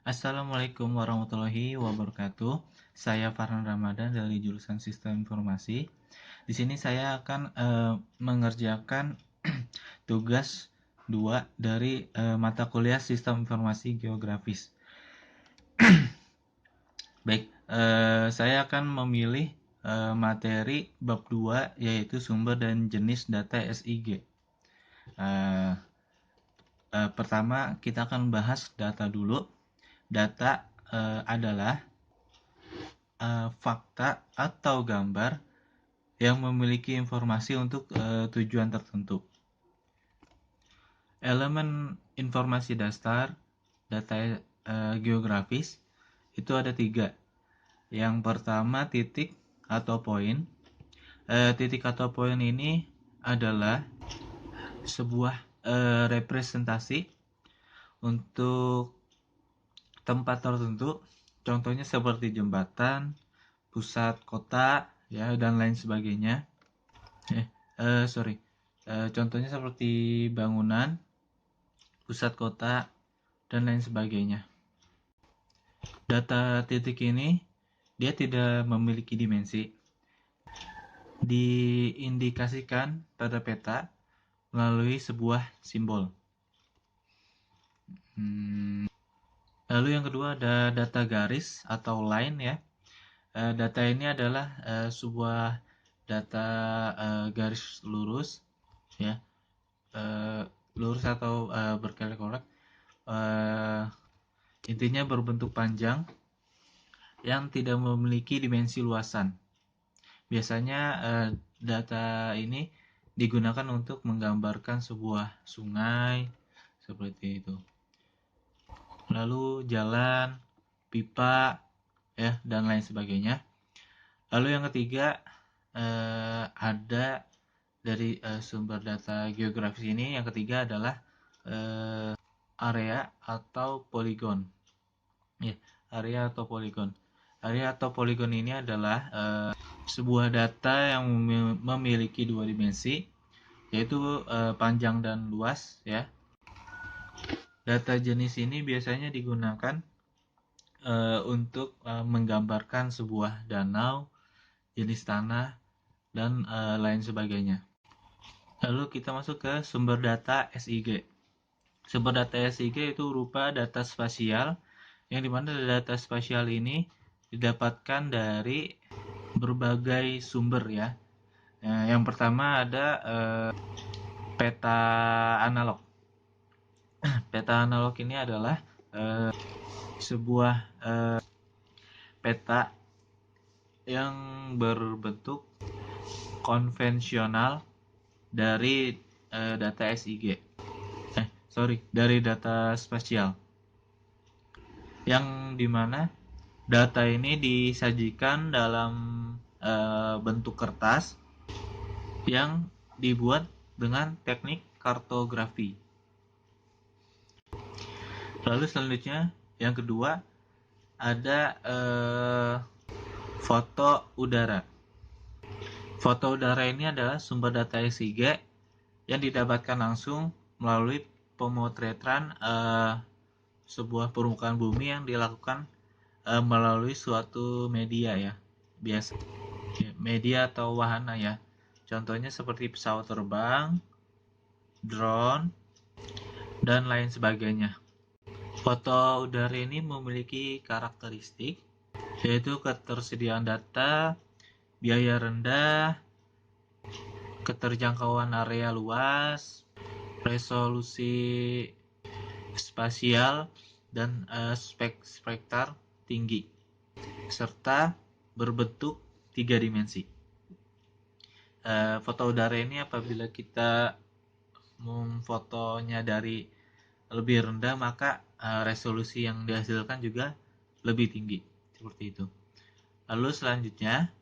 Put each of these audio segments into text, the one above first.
Assalamualaikum warahmatullahi wabarakatuh. Saya Farhan Ramadan dari jurusan Sistem Informasi. Di sini saya akan mengerjakan tugas 2 dari mata kuliah Sistem Informasi Geografis. Baik, saya akan memilih materi bab 2 yaitu sumber dan jenis data SIG. Pertama kita akan bahas data dulu. Data adalah fakta atau gambar yang memiliki informasi untuk tujuan tertentu. Elemen informasi dasar data geografis itu ada 3. Yang pertama titik atau poin. Titik atau poin ini adalah sebuah representasi untuk tempat tertentu, contohnya seperti jembatan, pusat kota, ya, dan lain sebagainya. Contohnya seperti bangunan, pusat kota, dan lain sebagainya. Data titik ini dia tidak memiliki dimensi, diindikasikan pada peta melalui sebuah simbol. Lalu yang kedua ada data garis atau line, ya. Data ini adalah sebuah data garis lurus, ya, lurus atau berkelek-kelek. Intinya berbentuk panjang yang tidak memiliki dimensi luasan. Biasanya data ini digunakan untuk menggambarkan sebuah sungai seperti itu. Lalu jalan, pipa, ya, dan lain sebagainya. Lalu yang ketiga ada dari sumber data geografis ini, yang ketiga adalah area atau poligon. Ya, area atau poligon. Area atau poligon ini adalah sebuah data yang memiliki 2 dimensi, yaitu panjang dan luas, ya. Data jenis ini biasanya digunakan untuk menggambarkan sebuah danau, jenis tanah, dan lain sebagainya. Lalu kita masuk ke sumber data SIG. Sumber data SIG itu berupa data spasial, yang dimana data spasial ini didapatkan dari berbagai sumber, ya. Yang pertama ada peta analog. Peta analog ini adalah sebuah peta yang berbentuk konvensional dari data SIG. Dari data spasial. Yang dimana data ini disajikan dalam bentuk kertas yang dibuat dengan teknik kartografi. Lalu selanjutnya, yang kedua ada foto udara. Foto udara ini adalah sumber data SIG yang didapatkan langsung melalui pemotretan sebuah permukaan bumi yang dilakukan melalui suatu media, ya, biasa media atau wahana, ya. Contohnya seperti pesawat terbang, drone, dan lain sebagainya. Foto udara ini memiliki karakteristik yaitu ketersediaan data, biaya rendah, keterjangkauan area luas, resolusi spasial, dan spektar tinggi, serta berbentuk 3 dimensi. Foto udara ini apabila kita memfotonya dari lebih rendah, maka resolusi yang dihasilkan juga lebih tinggi, seperti itu. Lalu selanjutnya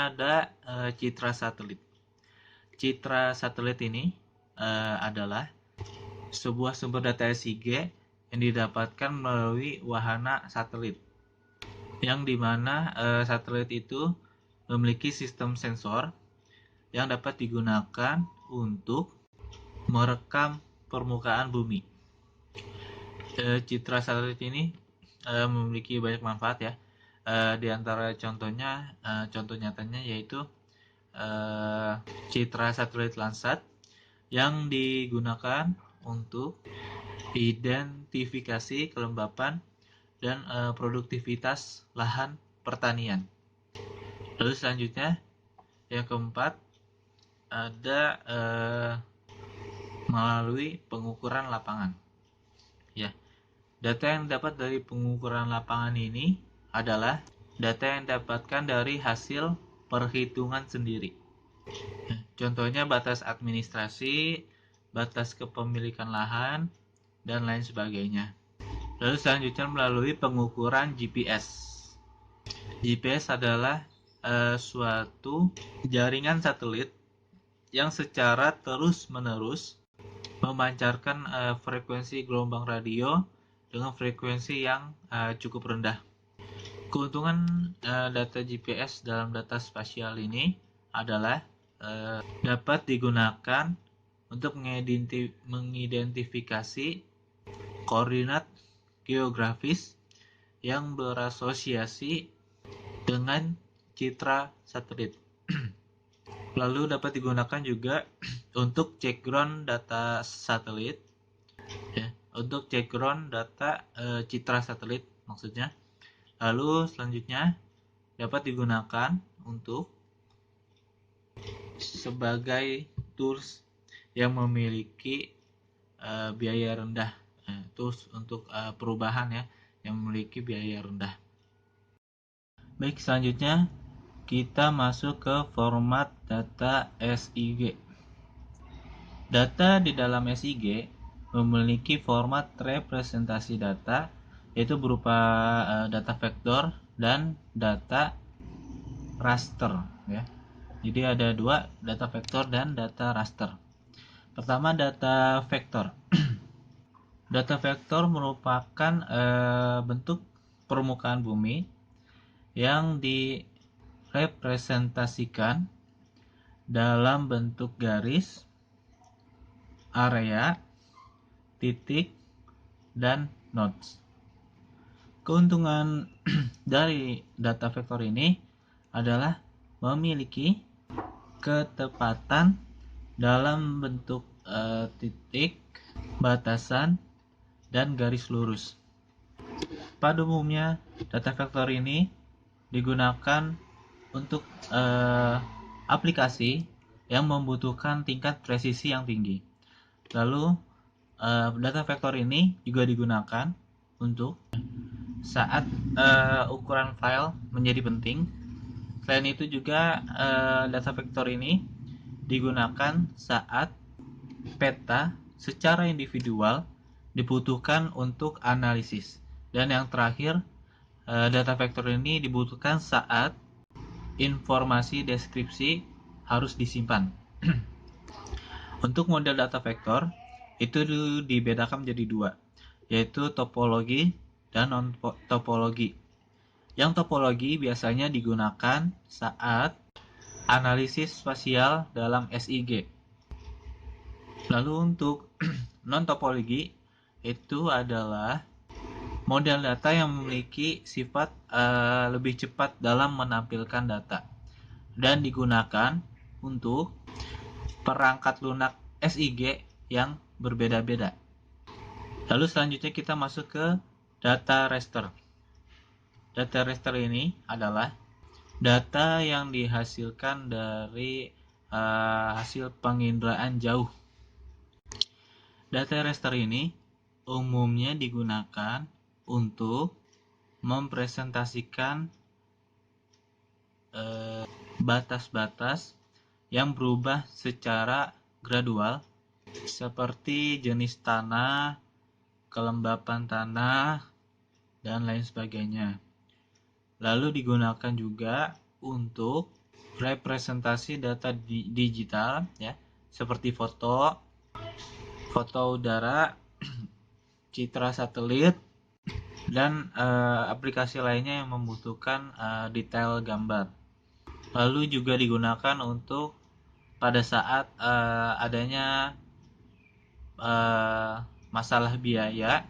ada citra satelit. Citra satelit ini adalah sebuah sumber data SIG yang didapatkan melalui wahana satelit, yang dimana satelit itu memiliki sistem sensor yang dapat digunakan untuk merekam permukaan bumi. Citra satelit ini memiliki banyak manfaat ya. Di antara contoh nyatanya yaitu citra satelit Landsat yang digunakan untuk identifikasi kelembapan dan produktivitas lahan pertanian. Lalu selanjutnya yang keempat ada melalui pengukuran lapangan. Ya, data yang dapat dari pengukuran lapangan ini adalah data yang didapatkan dari hasil perhitungan sendiri. Contohnya batas administrasi, batas kepemilikan lahan, dan lain sebagainya. Lalu selanjutnya melalui pengukuran GPS. GPS adalah suatu jaringan satelit yang secara terus-menerus memancarkan frekuensi gelombang radio dengan frekuensi yang cukup rendah. Keuntungan data GPS dalam data spasial ini adalah dapat digunakan untuk mengidentifikasi koordinat geografis yang berasosiasi dengan citra satelit. Lalu dapat digunakan juga untuk cek ground data satelit, ya, untuk cek ground data citra satelit maksudnya. Lalu selanjutnya dapat digunakan untuk sebagai tools yang memiliki biaya rendah, tools untuk perubahan ya yang memiliki biaya rendah. Baik, selanjutnya kita masuk ke format data SIG. Data di dalam SIG memiliki format representasi data, yaitu berupa data vektor dan data raster. Ya. Jadi ada dua, data vektor dan data raster. Pertama, data vektor. Data vektor merupakan bentuk permukaan bumi yang direpresentasikan dalam bentuk garis, area, titik, dan nodes. Keuntungan dari data vektor ini adalah memiliki ketepatan dalam bentuk titik, batasan, dan garis lurus. Pada umumnya, data vektor ini digunakan untuk aplikasi yang membutuhkan tingkat presisi yang tinggi. Lalu data vektor ini juga digunakan untuk saat ukuran file menjadi penting. Selain itu juga data vektor ini digunakan saat peta secara individual dibutuhkan untuk analisis. Dan yang terakhir, data vektor ini dibutuhkan saat informasi deskripsi harus disimpan. Untuk model data vektor itu dibedakan menjadi dua, yaitu topologi dan non-topologi. Yang topologi biasanya digunakan saat analisis spasial dalam SIG. Lalu untuk non-topologi itu adalah model data yang memiliki sifat lebih cepat dalam menampilkan data dan digunakan untuk perangkat lunak SIG yang berbeda-beda. Lalu selanjutnya kita masuk ke data raster. Data raster ini adalah data yang dihasilkan dari hasil penginderaan jauh. Data raster ini umumnya digunakan untuk mempresentasikan batas-batas yang berubah secara gradual seperti jenis tanah, kelembapan tanah, dan lain sebagainya. Lalu digunakan juga untuk representasi data digital ya, seperti foto udara, citra satelit, dan aplikasi lainnya yang membutuhkan detail gambar. Lalu juga digunakan untuk pada saat adanya masalah biaya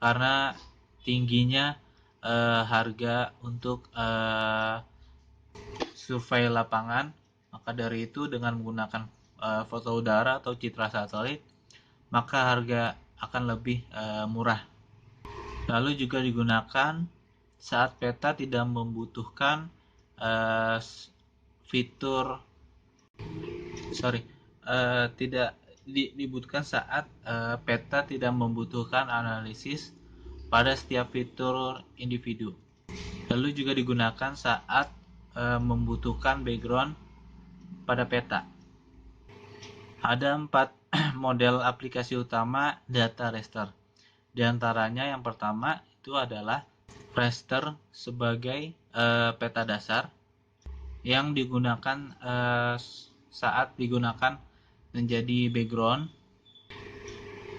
karena tingginya harga untuk survei lapangan. Maka dari itu dengan menggunakan foto udara atau citra satelit, maka harga akan lebih murah. Lalu juga digunakan saat peta tidak membutuhkan fitur tidak dibutuhkan saat peta tidak membutuhkan analisis pada setiap fitur individu. Lalu juga digunakan saat membutuhkan background pada peta. Ada 4 model aplikasi utama data raster. Di antaranya yang pertama itu adalah raster sebagai peta dasar yang digunakan saat digunakan menjadi background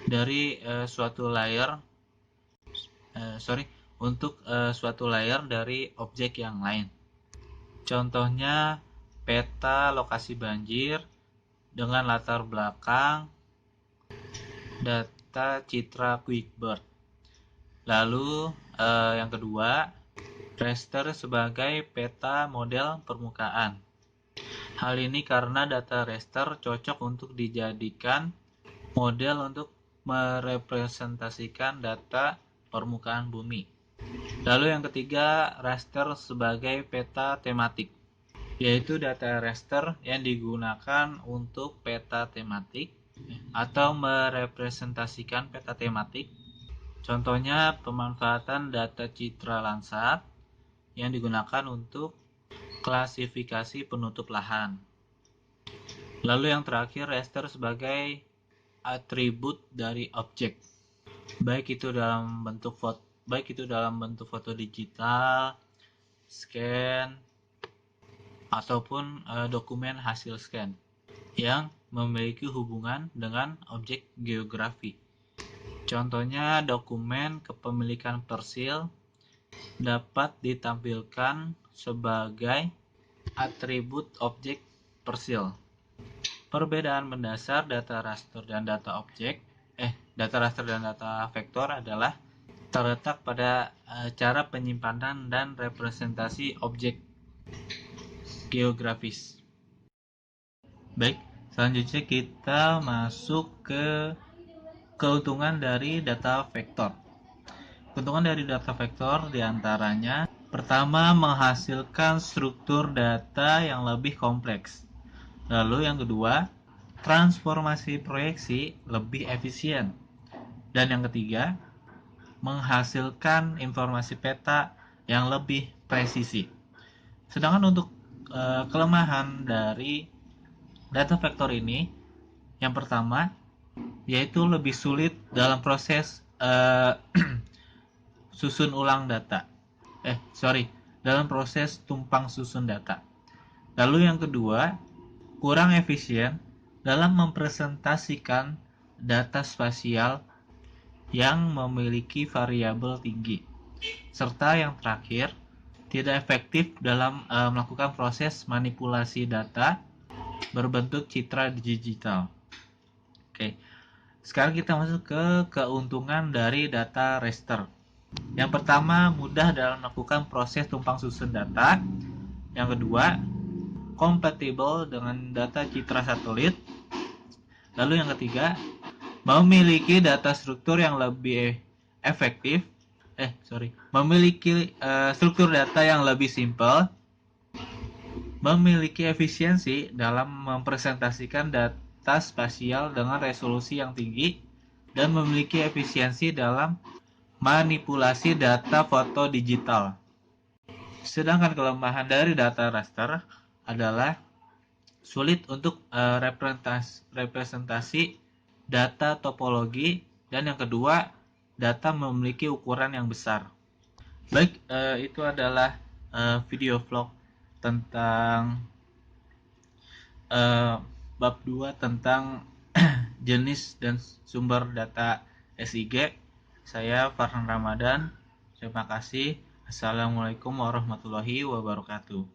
dari suatu layer untuk suatu layer dari objek yang lain. Contohnya peta lokasi banjir dengan latar belakang data citra QuickBird. Lalu yang kedua, raster sebagai peta model permukaan. Hal ini karena data raster cocok untuk dijadikan model untuk merepresentasikan data permukaan bumi. Lalu yang ketiga, raster sebagai peta tematik, yaitu data raster yang digunakan untuk peta tematik atau merepresentasikan peta tematik. Contohnya pemanfaatan data citra Landsat yang digunakan untuk klasifikasi penutup lahan. Lalu yang terakhir, raster sebagai atribut dari objek, baik itu dalam bentuk foto digital, scan, ataupun dokumen hasil scan yang memiliki hubungan dengan objek geografi. Contohnya dokumen kepemilikan persil dapat ditampilkan sebagai atribut objek persil. Perbedaan mendasar data raster dan data vektor adalah terletak pada cara penyimpanan dan representasi objek geografis. Baik, selanjutnya kita masuk ke keuntungan dari data vektor. Keuntungan dari data vektor diantaranya, pertama, menghasilkan struktur data yang lebih kompleks. Lalu yang kedua, transformasi proyeksi lebih efisien. Dan yang ketiga, menghasilkan informasi peta yang lebih presisi. Sedangkan untuk kelemahan dari data vektor ini, yang pertama, yaitu lebih sulit dalam proses dalam proses tumpang susun data. Lalu yang kedua, kurang efisien dalam mempresentasikan data spasial yang memiliki variabel tinggi. Serta yang terakhir, tidak efektif dalam melakukan proses manipulasi data berbentuk citra digital. Oke. Sekarang kita masuk ke keuntungan dari data raster. Yang pertama, mudah dalam melakukan proses tumpang susun data. Yang kedua, kompatibel dengan data citra satelit. Lalu yang ketiga, memiliki data struktur yang lebih efektif. Memiliki struktur data yang lebih simpel. Memiliki efisiensi dalam mempresentasikan data spasial dengan resolusi yang tinggi dan memiliki efisiensi dalam manipulasi data foto digital. Sedangkan kelemahan dari data raster adalah sulit untuk representasi data topologi, dan yang kedua, data memiliki ukuran yang besar. Baik, itu adalah video vlog tentang bab 2 tentang jenis dan sumber data SIG. Saya Farhan Ramadan. Terima kasih. Assalamualaikum warahmatullahi wabarakatuh.